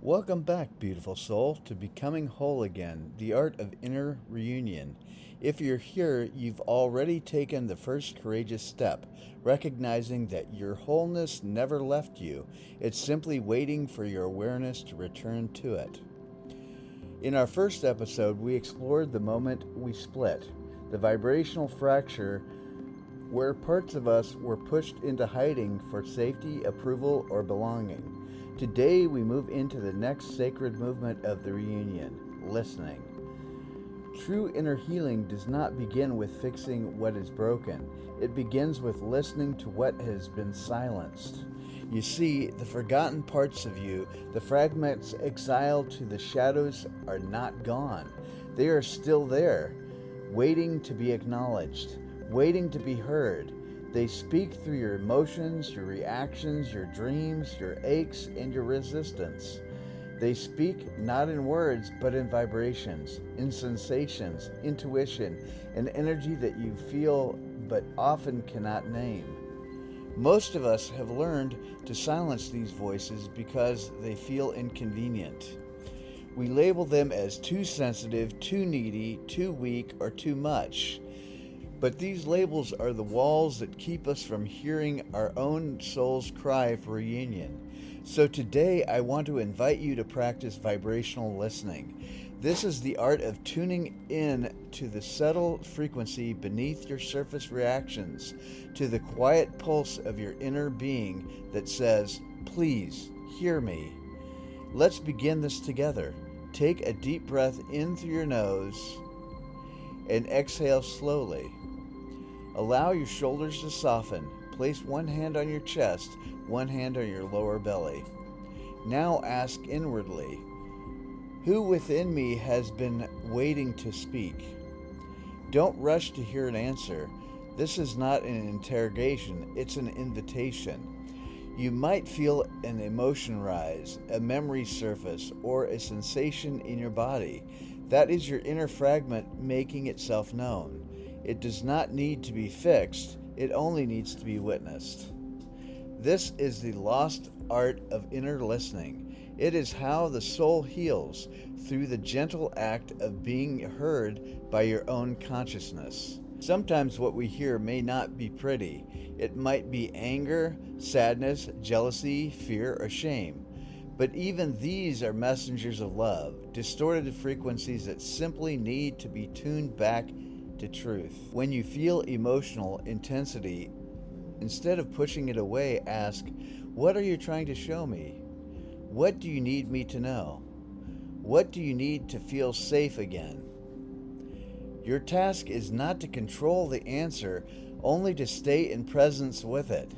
Welcome back, beautiful soul, to Becoming Whole Again, the art of inner reunion. If you're here, you've already taken the first courageous step, recognizing that your wholeness never left you. It's simply waiting for your awareness to return to it. In our first episode, we explored the moment we split, the vibrational fracture where parts of us were pushed into hiding for safety, approval, or belonging. Today, we move into the next sacred movement of the reunion, listening. True inner healing does not begin with fixing what is broken. It begins with listening to what has been silenced. You see, the forgotten parts of you, the fragments exiled to the shadows, are not gone. They are still there, waiting to be acknowledged, waiting to be heard. They speak through your emotions, your reactions, your dreams, your aches, and your resistance. They speak not in words, but in vibrations, in sensations, intuition, and energy that you feel but often cannot name. Most of us have learned to silence these voices because they feel inconvenient. We label them as too sensitive, too needy, too weak, or too much. But these labels are the walls that keep us from hearing our own soul's cry for reunion. So today I want to invite you to practice vibrational listening. This is the art of tuning in to the subtle frequency beneath your surface reactions, to the quiet pulse of your inner being that says, "Please, hear me." Let's begin this together. Take a deep breath in through your nose and exhale slowly. Allow your shoulders to soften. Place one hand on your chest, one hand on your lower belly. Now ask inwardly, who within me has been waiting to speak? Don't rush to hear an answer. This is not an interrogation, it's an invitation. You might feel an emotion rise, a memory surface, or a sensation in your body. That is your inner fragment making itself known. It does not need to be fixed, it only needs to be witnessed. This is the lost art of inner listening. It is how the soul heals, through the gentle act of being heard by your own consciousness. Sometimes what we hear may not be pretty. It might be anger, sadness, jealousy, fear, or shame. But even these are messengers of love, distorted frequencies that simply need to be tuned back to truth. When you feel emotional intensity, instead of pushing it away, ask, what are you trying to show me? What do you need me to know? What do you need to feel safe again? Your task is not to control the answer, only to stay in presence with it,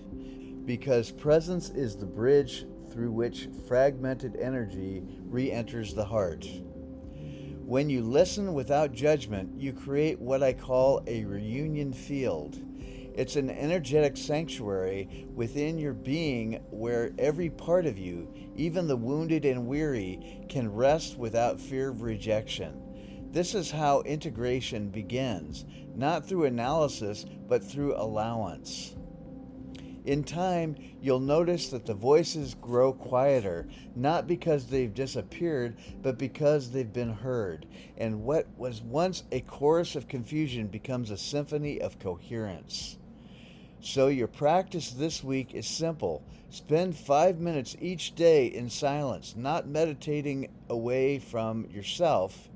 because presence is the bridge through which fragmented energy re-enters the heart. When you listen without judgment, you create what I call a reunion field. It's an energetic sanctuary within your being where every part of you, even the wounded and weary, can rest without fear of rejection. This is how integration begins, not through analysis, but through allowance. In time, you'll notice that the voices grow quieter, not because they've disappeared, but because they've been heard. And what was once a chorus of confusion becomes a symphony of coherence. So your practice this week is simple. Spend 5 minutes each day in silence, not meditating away from yourself,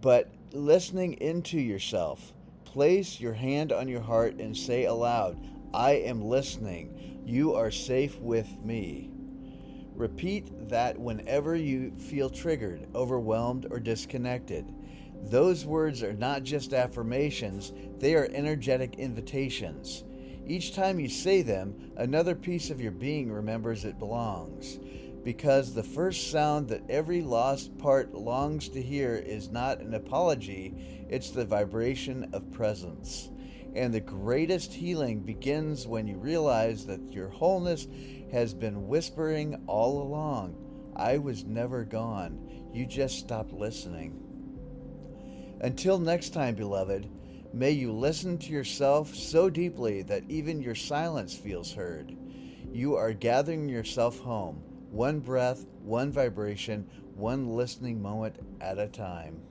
but listening into yourself. Place your hand on your heart and say aloud, I am listening. You are safe with me. Repeat that whenever you feel triggered, overwhelmed, or disconnected. Those words are not just affirmations, they are energetic invitations. Each time you say them, another piece of your being remembers it belongs. Because the first sound that every lost part longs to hear is not an apology, it's the vibration of presence. And the greatest healing begins when you realize that your wholeness has been whispering all along. I was never gone. You just stopped listening. Until next time, beloved, may you listen to yourself so deeply that even your silence feels heard. You are gathering yourself home. one breath, one vibration, one listening moment at a time.